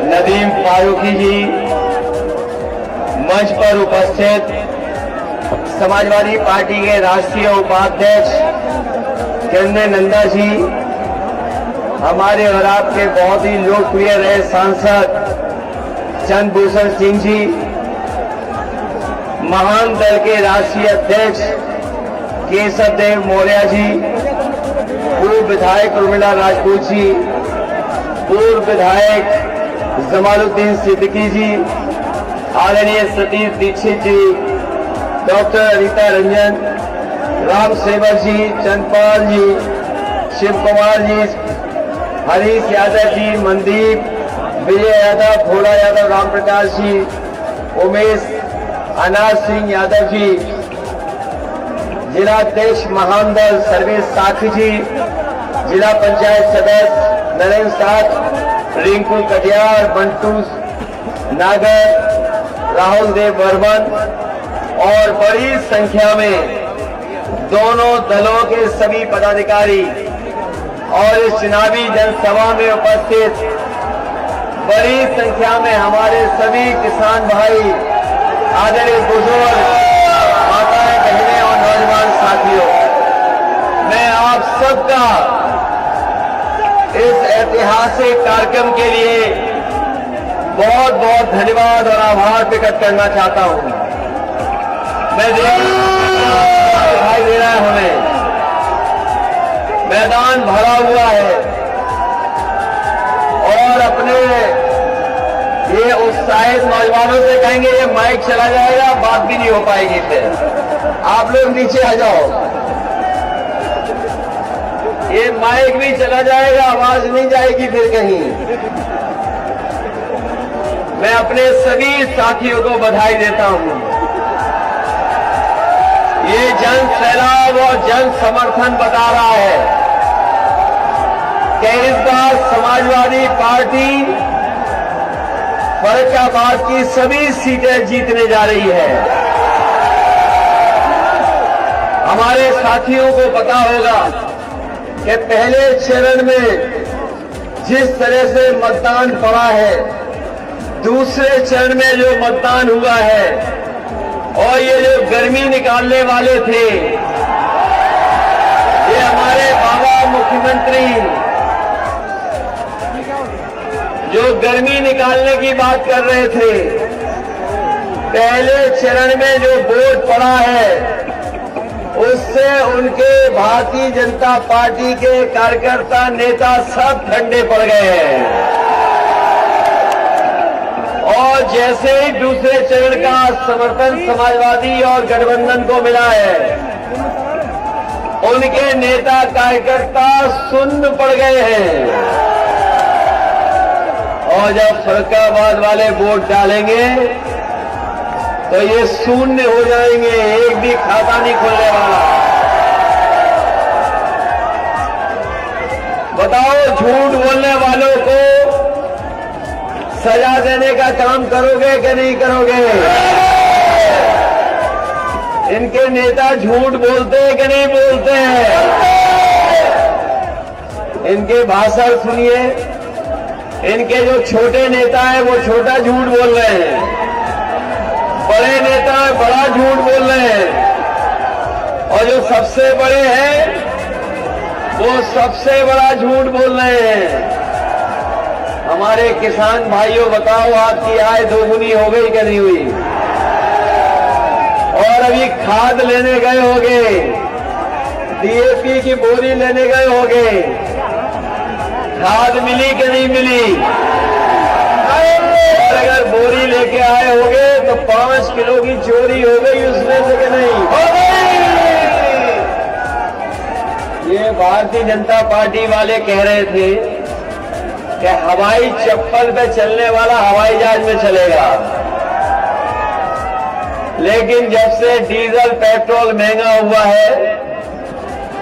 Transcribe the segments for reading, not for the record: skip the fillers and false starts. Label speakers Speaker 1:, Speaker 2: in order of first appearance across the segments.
Speaker 1: नदीम फारूकी जी, मंच पर उपस्थित समाजवादी पार्टी के राष्ट्रीय उपाध्यक्ष केंद्र नंदा जी, हमारे और आपके बहुत ही लोकप्रिय रहे सांसद चंद्रभूषण सिंह जी, महान दल के राष्ट्रीय अध्यक्ष केशव देव मौर्य जी, पूर्व विधायक उर्मिला राजपूत जी, पूर्व विधायक जमालुद्दीन सिद्दीकी जी, आदरणीय सतीश दीक्षित जी, डॉक्टर अनीता रंजन, राम सेवक जी, चंद्रपाल जी, शिव कुमार जी, हरीश यादव जी, मनदीप, विजय यादव, भोला यादव, राम प्रकाश जी, उमेश अनाज सिंह यादव जी, जिलाध्यक्ष महान दल सर्वेश साखी जी, जिला पंचायत सदस्य नरेंद्र साख, रिंकू कटियार, बंटू नागर, राहुल देव वर्मन और बड़ी संख्या में दोनों दलों के सभी पदाधिकारी और इस चुनावी जनसभा में उपस्थित बड़ी संख्या में हमारे सभी किसान भाई, आदरणीय बुजुर्ग, माताएं, बहनें और नौजवान साथियों, मैं आप सबका इस ऐतिहासिक कार्यक्रम के लिए बहुत बहुत धन्यवाद और आभार प्रकट करना चाहता हूं। मैं दिखाई दे रहा है, हमें मैदान भरा हुआ है और अपने ये उत्साहित नौजवानों से कहेंगे ये माइक चला जाएगा, बात भी नहीं हो पाएगी, फिर आप लोग नीचे आ जाओ। ये माइक भी चला जाएगा, आवाज नहीं जाएगी फिर कहीं। मैं अपने सभी साथियों को बधाई देता हूं। ये जन सैलाब और जन समर्थन बता रहा है कि इस बार समाजवादी पार्टी फर्रुखाबाद की सभी सीटें जीतने जा रही है। हमारे साथियों को पता होगा कि पहले चरण में जिस तरह से मतदान पड़ा है, दूसरे चरण में जो मतदान हुआ है और ये जो गर्मी निकालने वाले थे, ये हमारे बाबा मुख्यमंत्री जो गर्मी निकालने की बात कर रहे थे, पहले चरण में जो वोट पड़ा है उससे उनके भारतीय जनता पार्टी के कार्यकर्ता नेता सब ठंडे पड़ गए हैं। और जैसे ही दूसरे चरण का समर्थन समाजवादी और गठबंधन को मिला है, उनके नेता कार्यकर्ता सुन्न पड़ गए हैं। और जब फर्रुखाबाद वाले वोट डालेंगे तो ये शून्य हो जाएंगे, एक भी खाता नहीं खुलने वाला। बताओ, झूठ बोलने वालों को सजा देने का काम करोगे कि नहीं करोगे? इनके नेता झूठ बोलते हैं कि नहीं बोलते हैं? इनके भाषण सुनिए। इनके जो छोटे नेता हैं वो छोटा झूठ बोल रहे हैं, बड़े नेता बड़ा झूठ बोल रहे हैं, और जो सबसे बड़े हैं वो सबसे बड़ा झूठ बोल रहे हैं। हमारे किसान भाइयों, बताओ, आपकी आय दोगुनी हो गई कि नहीं हुई? और अभी खाद लेने गए होंगे, डीएपी की बोरी लेने गए होंगे, खाद मिली कि नहीं मिली? और अगर बोरी लेके आए होंगे तो 5 किलो की चोरी हो गई उसमें से कि नहीं? हो गई। ये भारतीय जनता पार्टी वाले कह रहे थे कि हवाई चप्पल पे चलने वाला हवाई जहाज में चलेगा, लेकिन जब से डीजल पेट्रोल महंगा हुआ है,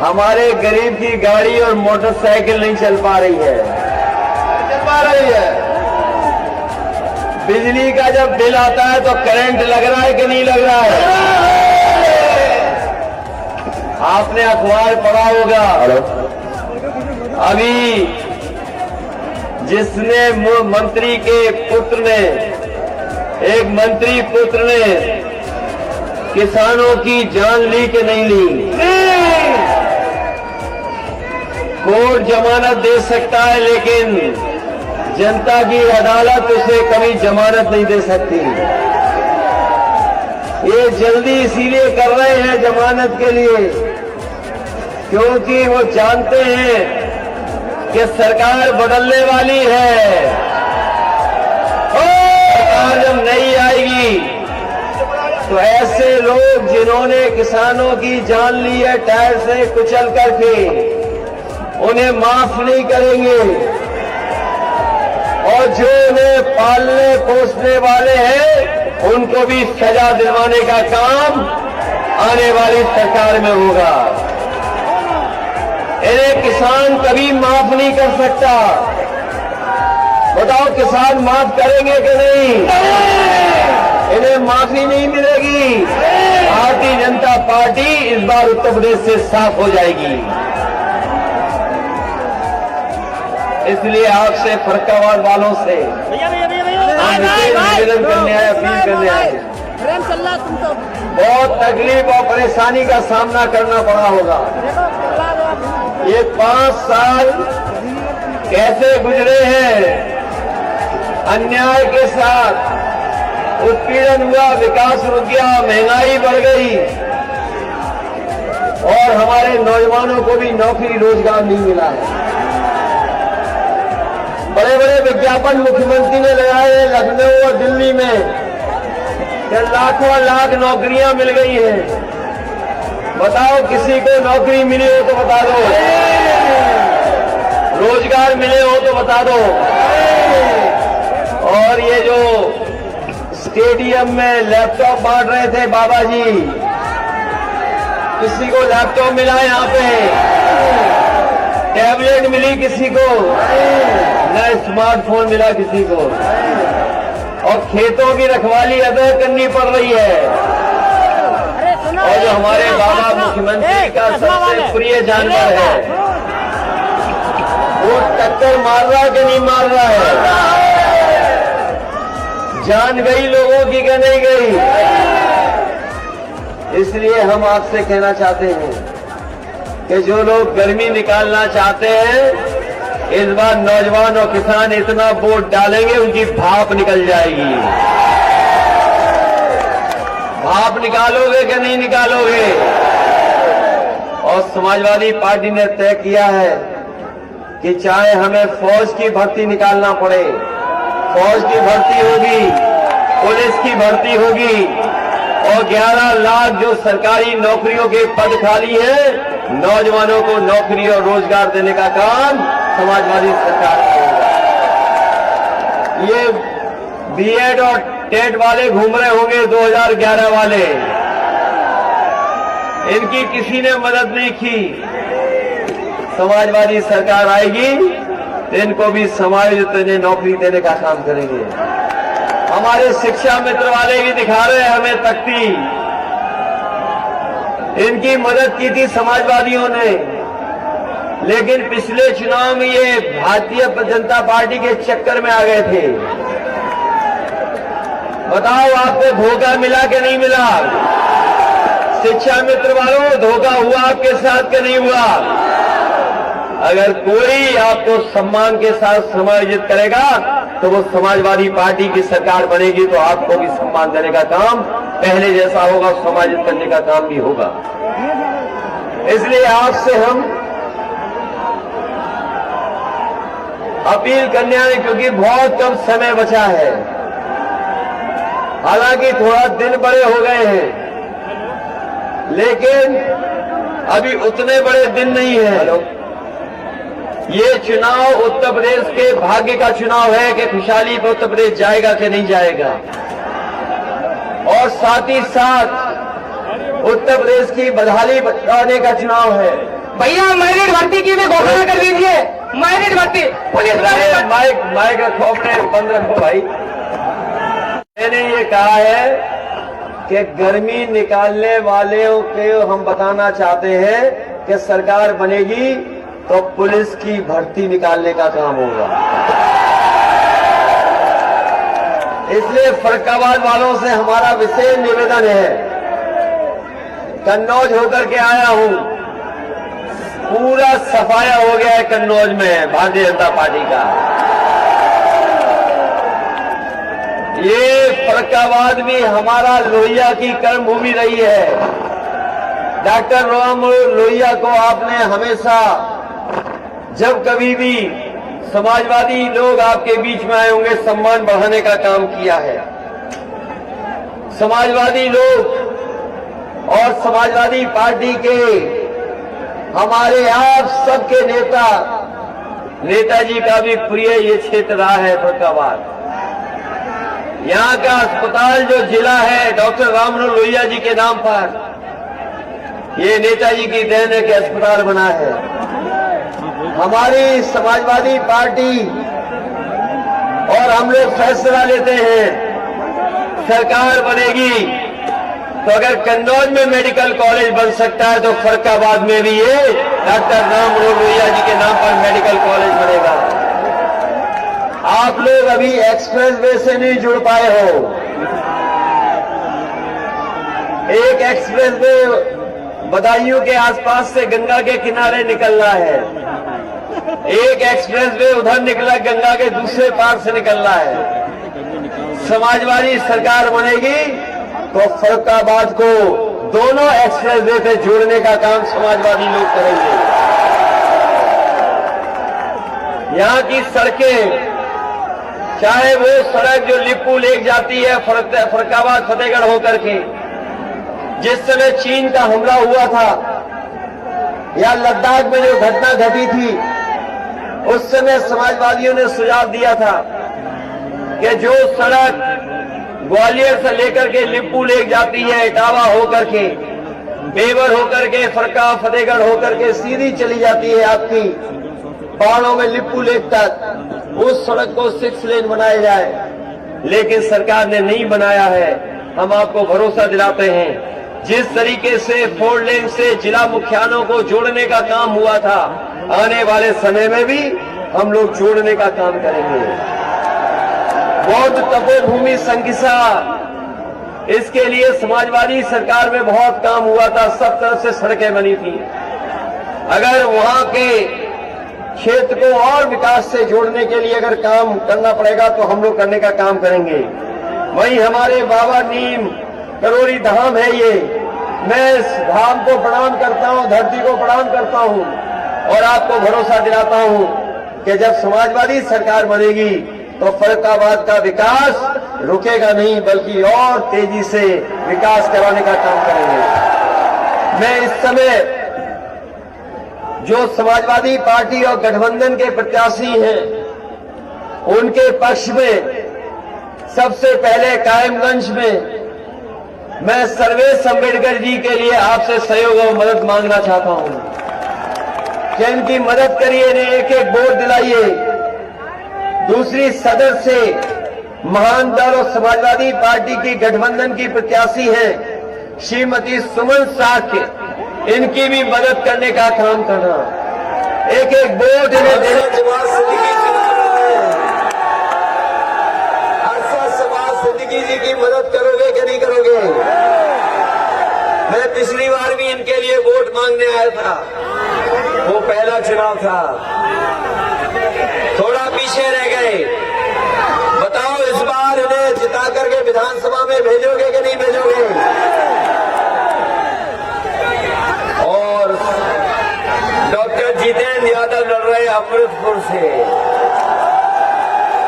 Speaker 1: हमारे गरीब की गाड़ी और मोटरसाइकिल नहीं चल पा रही है। चल पा रही है। बिजली का जब बिल आता है तो करंट लग रहा है कि नहीं लग रहा है? आपने अखबार पढ़ा होगा, अभी जिसने मंत्री के पुत्र ने, एक मंत्री पुत्र ने किसानों की जान ली कि नहीं ली? कोर्ट जमानत दे सकता है, लेकिन जनता की अदालत उसे कभी जमानत नहीं दे सकती। ये जल्दी इसीलिए कर रहे हैं जमानत के लिए, क्योंकि वो जानते हैं कि सरकार बदलने वाली है। सरकार जब नहीं आएगी तो ऐसे लोग जिन्होंने किसानों की जान ली है टायर से कुचल करके, उन्हें माफ नहीं करेंगे, और जो उन्हें पालने पोसने वाले हैं उनको भी सजा दिलवाने का काम आने वाली सरकार में होगा। इन्हें किसान कभी माफ नहीं कर सकता। बताओ किसान माफ करेंगे कि नहीं? इन्हें माफी नहीं मिलेगी। भारतीय जनता पार्टी इस बार उत्तर प्रदेश से साफ हो जाएगी। इसलिए आपसे फरक्काबाद वालों से निवेदन करने आए, अपील करने आए। बहुत तकलीफ और परेशानी का सामना करना पड़ा होगा। ये 5 साल कैसे गुजरे हैं? अन्याय के साथ उत्पीड़न हुआ, विकास रुक गया, महंगाई बढ़ गई, और हमारे नौजवानों को भी नौकरी रोजगार नहीं मिला है। बड़े बड़े विज्ञापन मुख्यमंत्री ने लगाए हैं लखनऊ और दिल्ली में कि लाखों लाख नौकरियां मिल गई हैं। बताओ किसी को नौकरी मिली हो तो बता दो, रोजगार मिले हो तो बता दो। और ये जो स्टेडियम में लैपटॉप बांट रहे थे बाबा जी, किसी को लैपटॉप मिला यहाँ पे? टैबलेट मिली किसी को? न स्मार्टफोन मिला किसी को। और खेतों की रखवाली अदा करनी पड़ रही है। और जो हमारे बाबा मुख्यमंत्री का सबसे प्रिय जानवर है, वो टक्कर मार रहा कि नहीं मार रहा है? जान गई लोगों की कि नहीं गई? इसलिए हम आपसे कहना चाहते हैं कि जो लोग गर्मी निकालना चाहते हैं, इस बार नौजवान और किसान इतना वोट डालेंगे उनकी भाप निकल जाएगी। भाप निकालोगे कि नहीं निकालोगे? और समाजवादी पार्टी ने तय किया है कि चाहे हमें फौज की भर्ती निकालना पड़े, फौज की भर्ती होगी, पुलिस की भर्ती होगी, और 11 लाख जो सरकारी नौकरियों के पद खाली है, नौजवानों को नौकरी और रोजगार देने का काम समाजवादी सरकार करेगा। ये बीएड और टेट वाले घूम रहे होंगे, 2011 वाले, इनकी किसी ने मदद नहीं की। समाजवादी सरकार आएगी तो इनको भी समायोजित नौकरी देने का काम करेंगे। हमारे शिक्षा मित्र वाले भी दिखा रहे हैं हमें तख्ती, इनकी मदद की थी समाजवादियों ने, लेकिन पिछले चुनाव में ये भारतीय जनता पार्टी के चक्कर में आ गए थे। बताओ आपको धोखा मिला कि नहीं मिला? शिक्षा मित्र वालों, धोखा हुआ आपके साथ कि नहीं हुआ? अगर कोई आपको सम्मान के साथ समायोजित करेगा तो वो समाजवादी पार्टी की सरकार बनेगी, तो आपको भी सम्मान देने का काम पहले जैसा होगा, समायोजित करने का काम भी होगा। इसलिए आपसे हम अपील करने आए, क्योंकि बहुत कम समय बचा है। हालांकि थोड़ा दिन बड़े हो गए हैं, लेकिन अभी उतने बड़े दिन नहीं है। ये चुनाव उत्तर प्रदेश के भाग्य का चुनाव है कि खुशहाली पर उत्तर प्रदेश जाएगा कि नहीं जाएगा, और साथ ही साथ उत्तर प्रदेश की बदहाली बचाने का चुनाव है।
Speaker 2: भैया मैरिट भर्ती की भी घोषणा कर दीजिए। मैरिट भर्ती पुलिस
Speaker 1: माइक रखो, अपने बंद रखो भाई। मैंने ये कहा है कि गर्मी निकालने वालों को हम बताना चाहते हैं कि सरकार बनेगी तो पुलिस की भर्ती निकालने का काम होगा। इसलिए फर्रुखाबाद वालों से हमारा विशेष निवेदन है, कन्नौज होकर के आया हूं, पूरा सफाया हो गया है कन्नौज में भारतीय जनता पार्टी का। ये फर्रुखाबाद भी हमारा लोहिया की कर्मभूमि रही है। डॉक्टर राम लोहिया को आपने हमेशा जब कभी भी समाजवादी लोग आपके बीच में आए होंगे सम्मान बढ़ाने का काम किया है। समाजवादी लोग और समाजवादी पार्टी के हमारे आप सबके नेताजी का भी प्रिय ये क्षेत्र रहा है फर्रुखाबाद। यहाँ का अस्पताल जो जिला है डॉक्टर राममनोहर लोहिया जी के नाम पर, ये नेताजी की देन है कि अस्पताल बना है। हमारी समाजवादी पार्टी और हम लोग फैसला लेते हैं, सरकार बनेगी तो अगर कन्नौज में मेडिकल कॉलेज बन सकता है तो फर्रुखाबाद में भी ये डॉक्टर राममनोहर लोहिया जी के नाम पर मेडिकल कॉलेज बनेगा। आप लोग अभी एक्सप्रेस वे से नहीं जुड़ पाए हो। एक एक्सप्रेस वे बदायूं के आसपास से गंगा के किनारे निकलना है, एक एक्सप्रेस वे उधर निकला गंगा के दूसरे पार से निकलना है। समाजवादी सरकार बनेगी तो फर्रुखाबाद को दोनों एक्सप्रेस वे से जोड़ने का काम समाजवादी लोग करेंगे। यहाँ की सड़कें, चाहे वो सड़क जो लिप्पू लेक जाती है फर्रुखाबाद फतेहगढ़ होकर के, जिस समय चीन का हमला हुआ था या लद्दाख में जो घटना घटी थी, उस समय समाजवादियों ने सुझाव दिया था कि जो सड़क ग्वालियर से लेकर के लिप्पू लेक जाती है, इटावा होकर के, बेवर होकर के, फरक्का फतेहगढ़ होकर के सीधी चली जाती है आपकी पहाड़ों में लिप्पू लेक तक, उस सड़क को 6 लेन बनाया जाए। लेकिन सरकार ने नहीं बनाया है। हम आपको भरोसा दिलाते हैं, जिस तरीके से 4 लेन से जिला मुख्यालयों को जोड़ने का काम हुआ था, आने वाले समय में भी हम लोग जोड़ने का काम करेंगे। बौद्ध तपोभूमि संकिसा, इसके लिए समाजवादी सरकार में बहुत काम हुआ था, सब तरफ से सड़कें बनी थी। अगर वहां के क्षेत्र को और विकास से जोड़ने के लिए अगर काम करना पड़ेगा तो हम लोग करने का काम करेंगे। वहीं हमारे बाबा नीम करोड़ी धाम है, ये मैं इस धाम को प्रणाम करता हूं, धरती को प्रणाम करता हूं और आपको भरोसा दिलाता हूं कि जब समाजवादी सरकार बनेगी तो फर्रुखाबाद का विकास रुकेगा नहीं, बल्कि और तेजी से विकास कराने का काम करेंगे। मैं इस समय जो समाजवादी पार्टी और गठबंधन के प्रत्याशी हैं, उनके पक्ष में सबसे पहले कायमगंज में मैं सर्वेश अम्बेडकर जी के लिए आपसे सहयोग और मदद मांगना चाहता हूं कि इनकी मदद करिए, इन्हें एक-एक वोट दिलाइए। दूसरी सदर से महान दल और समाजवादी पार्टी की गठबंधन की प्रत्याशी हैं श्रीमती सुमन साख, इनकी भी मदद करने का काम करना, एक-एक वोट इन्हें देना। सिद्दीकी जी की मदद करोगे कि नहीं करोगे? मैं पिछली बार भी इनके लिए वोट मांगने आया था, वो पहला चुनाव था, थोड़ा पीछे रह गए। बताओ इस बार इन्हें जिता करके विधानसभा में भेजोगे कि नहीं भेजोगे? और डॉक्टर जितेंद्र यादव लड़ रहे अमृतपुर से।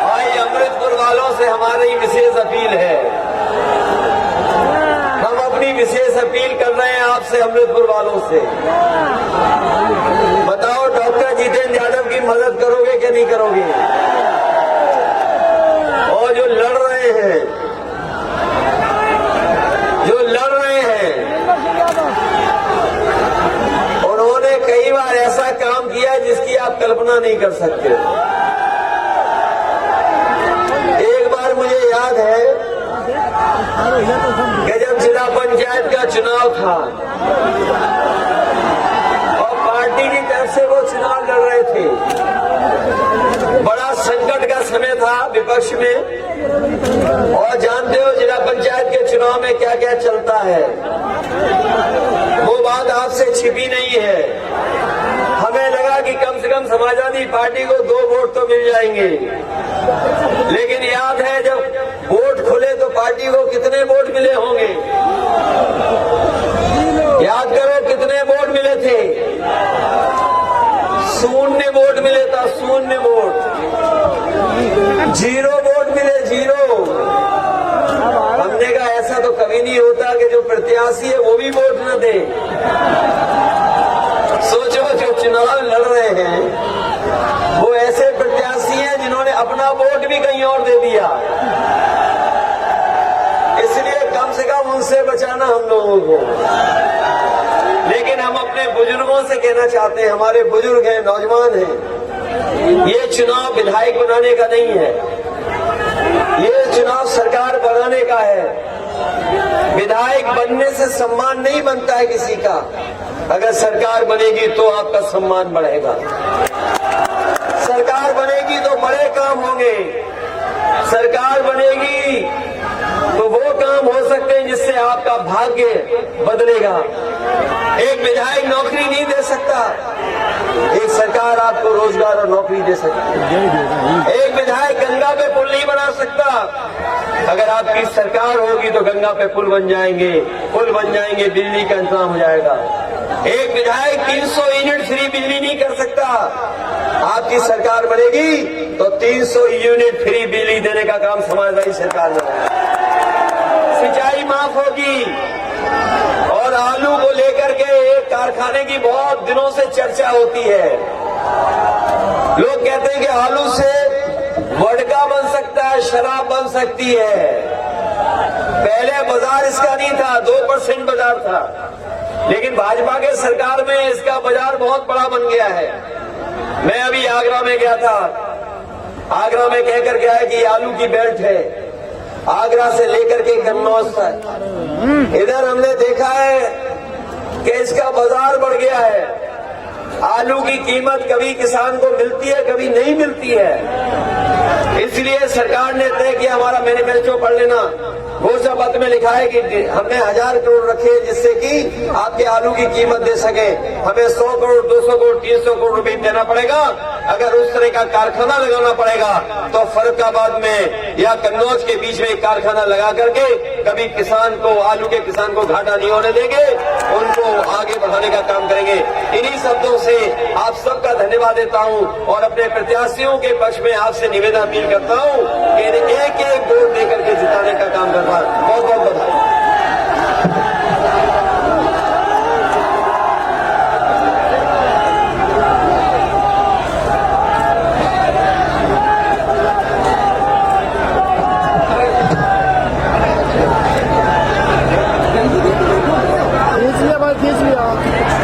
Speaker 1: भाई अमृतपुर वालों से हमारी विशेष अपील है, हम अपनी विशेष अपील कर रहे हैं आपसे अमृतपुर वालों से। बताओ डॉक्टर जितेंद्र यादव की मदद करोगे कि नहीं करोगे? और जो लड़ रहे हैं, उन्होंने कई बार ऐसा काम किया जिसकी आप कल्पना नहीं कर सकते। एक बार मुझे याद है कि जब जिला पंचायत का चुनाव था और पार्टी की तरफ से वो चुनाव लड़ रहे थे, बड़ा संकट का समय था विपक्ष में, और जानते हो जिला पंचायत के चुनाव में क्या क्या चलता है, वो बात आपसे छिपी नहीं है। हमें लगा कि कम से कम समाजवादी पार्टी को 2 वोट तो मिल जाएंगे, लेकिन याद है जब वोट खुले तो पार्टी को कितने वोट मिले होंगे? याद करो कितने वोट मिले थे? 0 वोट मिले था, 0 वोट, 0 वोट मिले, 0। हमने कहा ऐसा तो कभी नहीं होता कि जो प्रत्याशी है वो भी वोट न दे। सोचो जो चुनाव लड़ रहे हैं वो ऐसे प्रत्याशी हैं जिन्होंने अपना वोट भी कहीं और दे दिया। इसलिए कम से कम उनसे बचाना हम लोगों को। लेकिन हम अपने बुजुर्गों से कहना चाहते हैं, हमारे बुजुर्ग हैं, नौजवान हैं, ये चुनाव विधायक बनाने का नहीं है, ये चुनाव सरकार बनाने का है। विधायक बनने से सम्मान नहीं बनता है किसी का, अगर सरकार बनेगी तो आपका सम्मान बढ़ेगा। सरकार बनेगी तो बड़े काम होंगे, सरकार बनेगी तो वो काम हो सकते हैं जिससे आपका भाग्य बदलेगा। एक विधायक नौकरी नहीं दे सकता, एक सरकार आपको रोजगार और नौकरी दे सकती है। एक विधायक गंगा पे पुल नहीं बना सकता, अगर आपकी सरकार होगी तो गंगा पे पुल बन जाएंगे, बिजली का इंतजाम हो जाएगा। एक विधायक 300 यूनिट फ्री बिजली नहीं कर सकता, आपकी सरकार बनेगी तो 300 यूनिट फ्री बिजली देने का काम समाजवादी सरकार में होगा। सिंचाई माफ होगी। और आलू को लेकर के एक कारखाने की बहुत दिनों से चर्चा होती है। लोग कहते हैं कि आलू से वोडका बन सकता है, शराब बन सकती है। पहले बाजार इसका नहीं था, 2% बाजार था, लेकिन भाजपा के सरकार में इसका बाजार बहुत बड़ा बन गया है। मैं अभी आगरा में गया था, आगरा में कहकर गया है कि आलू की बेल्ट है, आगरा से लेकर के कन्नौज तक। इधर हमने देखा है कि इसका बाजार बढ़ गया है। आलू की कीमत कभी किसान को मिलती है, कभी नहीं मिलती है। इसलिए सरकार ने तय किया, हमारा मैनिफेस्टो पढ़ लेना, घोषणा पत्र में लिखा है कि हमने 1000 करोड़ रखे जिससे कि आपके आलू की कीमत दे सके। हमें 100 करोड़, 200 करोड़, 300 करोड़ रुपए देना पड़ेगा। अगर उस तरह का कारखाना लगाना पड़ेगा तो फर्रुखाबाद में या कन्नौज के बीच में एक कारखाना लगा करके कभी किसान को, आलू के किसान को घाटा नहीं होने देंगे, उनको आगे बढ़ाने का काम करेंगे। इन्हीं शब्दों से आप सबका धन्यवाद देता हूं और अपने प्रत्याशियों के पक्ष में आपसे निवेदन अपील करता हूं कि एक एक वोट देकर के जिताने का काम करना। बहुत बहुत बधाई।
Speaker 3: खींच लिया भाई, खींच लिया।